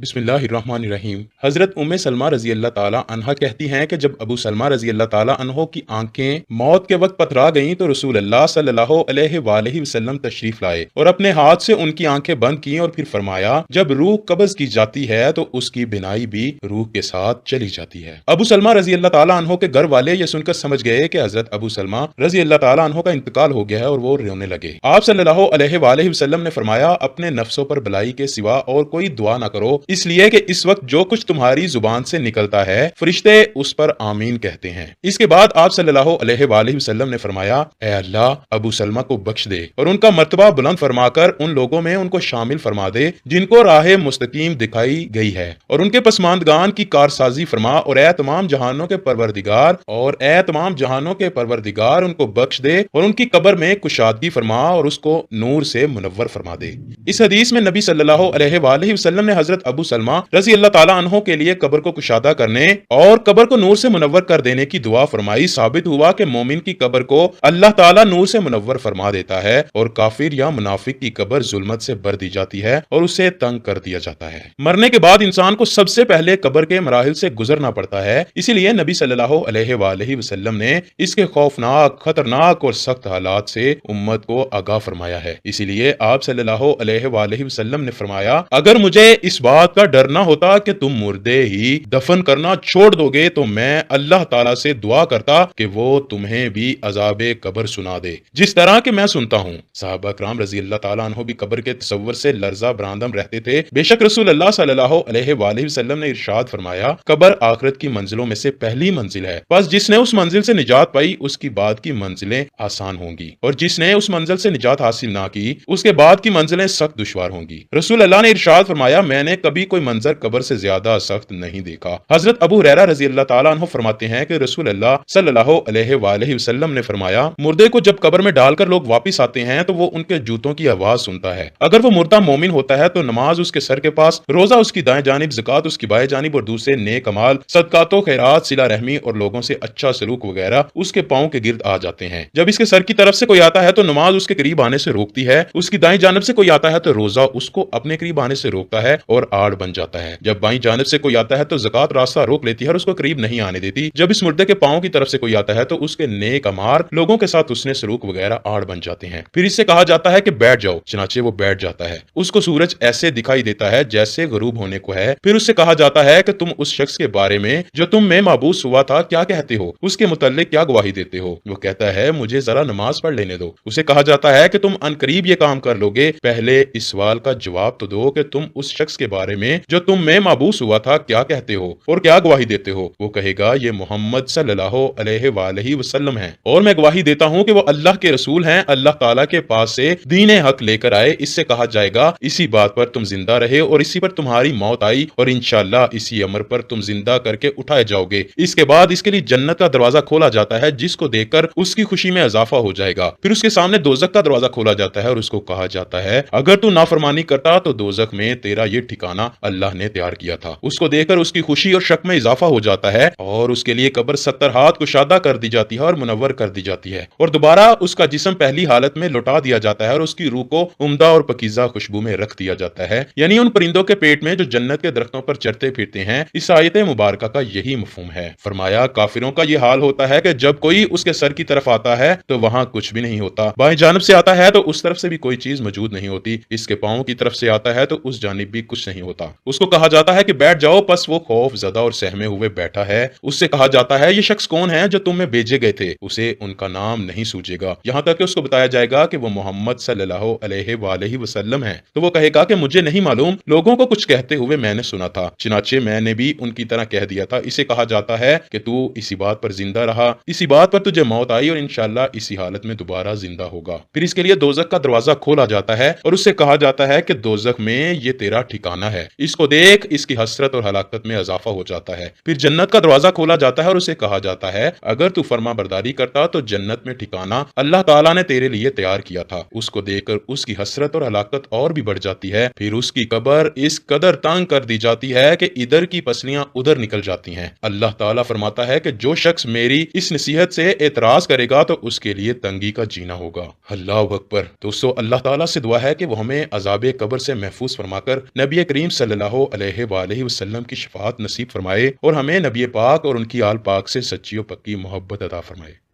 बिस्मिल्लाहिर्रहमानिर्रहीम। हजरत उम्मे सलमा रजी अल्लाह ताला अन्हा कहती हैं कि जब अबू सलमा रजी अल्लाह ताला अन्हो की आंखें मौत के वक्त पथरा गईं तो रसूल अल्लाह सल्लल्लाहु अलैहि वसल्लम तशरीफ लाए और अपने हाथ से उनकी आंखें बंद की और फिर फरमाया, जब रूह कब्ज की जाती है तो उसकी बिनाई भी रूह के साथ चली जाती है। अबू सलमा रजी अल्लाह ताला अन्हो के घर वाले ये सुनकर समझ गए कि हजरत अबू सलमा रजी अल्लाह ताला अन्हो का इंतकाल हो गया है और वो रोने लगे। आप सल्लल्लाहु अलैहि वसल्लम ने फरमाया, अपने नफ्सों पर भलाई के सिवा और कोई दुआ ना करो, इसलिए कि इस वक्त जो कुछ तुम्हारी जुबान से निकलता है फरिश्ते उस पर आमीन कहते हैं। इसके बाद आप सल्लल्लाहु अलैहि वसल्लम ने फरमाया, ऐ अल्लाह, अबू सलमा को बख्श दे और उनका मर्तबा बुलंद फरमाकर उन लोगों में उनको शामिल फरमा दे जिनको राह मुस्तकीम दिखाई गई है, और उनके पसमानदगान की कारसाजी फरमा, और ऐ तमाम जहानों के परवरदिगार उनको बख्श दे और उनकी कब्र में कुशादगी फरमा और उसको नूर से मुनव्वर फरमा दे। इस हदीस में नबी सल्लल्लाहु अलैहि वसल्लम ने हजरत अबू सलमा रजी अल्लाह ताला अन्हो के लिए कब्र को कुशादा करने और कब्र को नूर से मुनव्वर कर देने की दुआ फरमाई। साबित हुआ कि मोमिन की कब्र को अल्लाह ताला नूर से मुनव्वर फरमा देता है और काफिर या मुनाफिक की कब्र जुल्मत से भर दी जाती है और उसे तंग कर दिया जाता है। मरने के बाद इंसान को सबसे पहले कब्र के मराहिल से गुजरना पड़ता है, इसीलिए नबी सल्लल्लाहु अलैहि वसल्लम ने इसके खौफनाक, खतरनाक और सख्त हालात से उम्मत को आगाह फरमाया है। इसीलिए आप सल्लल्लाहु अलैहि वसल्लम ने फरमाया, अगर मुझे इस बात का डर ना होता कि तुम मुर्दे ही दफन करना छोड़ दोगे तो मैं अल्लाह ताला से दुआ करता कि वो तुम्हें भी अजाबे कब्र सुना दे जिस तरह के मैं सुनता हूँ। साहबा कराम रजी अल्लाह ताला अन्हो भी कब्र के तसव्वुर से लर्जा बरामदम रहते थे। बेशक रसूल अल्लाह सल्लल्लाहु अलैहि वसल्लम ने इरशाद फरमाया, कब्र आखिरत की मंजिलों में से पहली मंजिल है, बस जिसने उस मंजिल से निजात पाई उसकी बाद की मंजिलें आसान होंगी, और जिसने उस मंजिल से निजात हासिल ना की उसके बाद की मंजिलें सख्त दुश्वार होंगी। रसूल अल्लाह ने इरशाद फरमाया, मैंने कभी कोई मंजर कब्र से ज्यादा सख्त नहीं देखा। हजरत अबू हुरैरा रजी अल्लाह ताला अन्हु फरमाते हैं कि रसूल अल्लाह सल्लल्लाहु अलैहि वसल्लम ने फरमाया, मुर्दे को जब कब्र में डालकर लोग वापस आते हैं तो वो उनके जूतों की आवाज सुनता है। अगर वो मुर्दा मोमिन होता है तो नमाज उसके सर के पास, रोजा उसकी दाएं जानिब, ज़कात उसकी बाएं जानिब और दूसरे नेक अमाल, सदकातो खैरात, सिला रहमी और लोगों से अच्छा सलूक वगैरह उसके पांव के गिर्द आ जाते हैं। जब इसके सर की तरफ से कोई आता है तो नमाज उसके करीब आने से रोकती है, उसकी दाएं जानिब से कोई आता है तो रोजा उसको अपने करीब आने से रोकता है और आड़ बन जाता है। जब बाईं जानिब से कोई आता है तो ज़कात रास्ता रोक लेती है और उसको करीब नहीं आने देती। जब इस मुर्दे के पांव की तरफ से कोई आता है तो उसके नेक अमाल, लोगों के साथ उसने सलूक वगैरह आड़ बन जाते हैं। फिर इससे कहा जाता है कि बैठ जाओ, चनाचे वो बैठ जाता है। उसको सूरज ऐसे दिखाई देता है जैसे गरूब होने को है। फिर उससे कहा जाता है कि तुम उस शख्स के बारे में जो तुम में माबूस हुआ था क्या कहते हो, उसके मुतल्लिक क्या गवाही देते हो? वो कहता है, मुझे जरा नमाज पढ़ लेने दो। उसे कहा जाता है कि तुम अनकरीब ये काम कर लोगे, पहले इस सवाल का जवाब तो दो कि तुम उस शख्स के बारे में जो तुम में माबूस हुआ था क्या कहते हो और क्या गवाही देते हो? वो कहेगा, ये मोहम्मद सल्लल्लाहु अलैहि वसल्लम है और मैं गवाही देता हूँ कि वो अल्लाह के रसूल हैं, अल्लाह ताला के पास से दीन हक लेकर आए। इससे कहा जाएगा, इसी बात पर तुम जिंदा रहे और इसी पर तुम्हारी मौत आई और इंशाअल्लाह इसी अमर पर तुम जिंदा करके उठाए जाओगे। इसके बाद इसके लिए जन्नत का दरवाजा खोला जाता है जिसको देखकर उसकी खुशी में इजाफा हो जाएगा। फिर उसके सामने दोजख का दरवाजा खोला जाता है और उसको कहा जाता है, अगर तू नाफरमानी करता तो दोजख में तेरा ये ठिकाना अल्लाह ने तैयार किया था। उसको देखकर उसकी खुशी और शक में इजाफा हो जाता है और उसके लिए कब्र 70 हाथ कुशादा कर दी जाती है और मुनव्वर कर दी जाती है और दोबारा उसका जिस्म पहली हालत में लौटा दिया जाता है और उसकी रूह को उम्दा और पकीजा खुशबू में रख दिया जाता है, यानी उन परिंदों के पेट में जो जन्नत के दरख्तों पर चढ़ते फिरते हैं। इस आयत मुबारका का यही मफहूम है। फरमाया, काफिरों का ये हाल होता है कि जब कोई उसके सर की तरफ आता है तो वहां कुछ भी नहीं होता, बाएं जानिब से आता है तो उस तरफ से भी कोई चीज मौजूद नहीं होती, इसके पांव की तरफ से आता है तो उस जानिब भी कुछ नहीं होता। उसको कहा जाता है कि बैठ जाओ, बस वो खौफ ज़दा और सहमे हुए बैठा है। उससे कहा जाता है, ये शख्स कौन है जो तुम में भेजे गए थे? उसे उनका नाम नहीं सूझेगा, यहाँ तक कि उसको बताया जाएगा कि वो मोहम्मद सल्लल्लाहु अलैहि वसल्लम है। तो वो कहेगा कि मुझे नहीं मालूम, लोगों को कुछ कहते हुए मैंने सुना था, चनाचे मैंने भी उनकी तरह कह दिया था। इसे कहा जाता है कि तू इसी बात पर जिंदा रहा, इसी बात पर तुझे मौत आई और इंशाअल्लाह इसी हालत में दोबारा जिंदा होगा। फिर इसके लिए दोजख का दरवाजा खोला जाता है और उससे कहा जाता है कि दोजख में ये तेरा ठिकाना है, इसको देख, इसकी हसरत और हलाकत में इजाफा हो जाता है। फिर जन्नत का दरवाजा खोला जाता है और उसे कहा जाता है, अगर तू फर्मा बरदारी करता तो जन्नत में ठिकाना अल्लाह ताला ने तेरे लिए तैयार किया था। उसको देखकर उसकी हसरत और हलाकत और भी बढ़ जाती है। फिर उसकी कब्र इस कदर तंग कर दी जाती है कि इधर की पसलियां उधर निकल जाती हैं। अल्लाह ताला फरमाता है कि जो शख्स मेरी इस नसीहत से एतराज करेगा तो उसके लिए तंगी का जीना होगा। अल्लाह अकबर। दोस्तों, अल्लाह ताला से दुआ है कि वो हमें अजाब कब्र से महफूज फरमाकर नबी करीम صلی اللہ علیہ وآلہ وسلم کی شفاعت نصیب فرمائے اور ہمیں نبی پاک اور ان کی آل پاک سے سچی و پکی محبت عطا فرمائے۔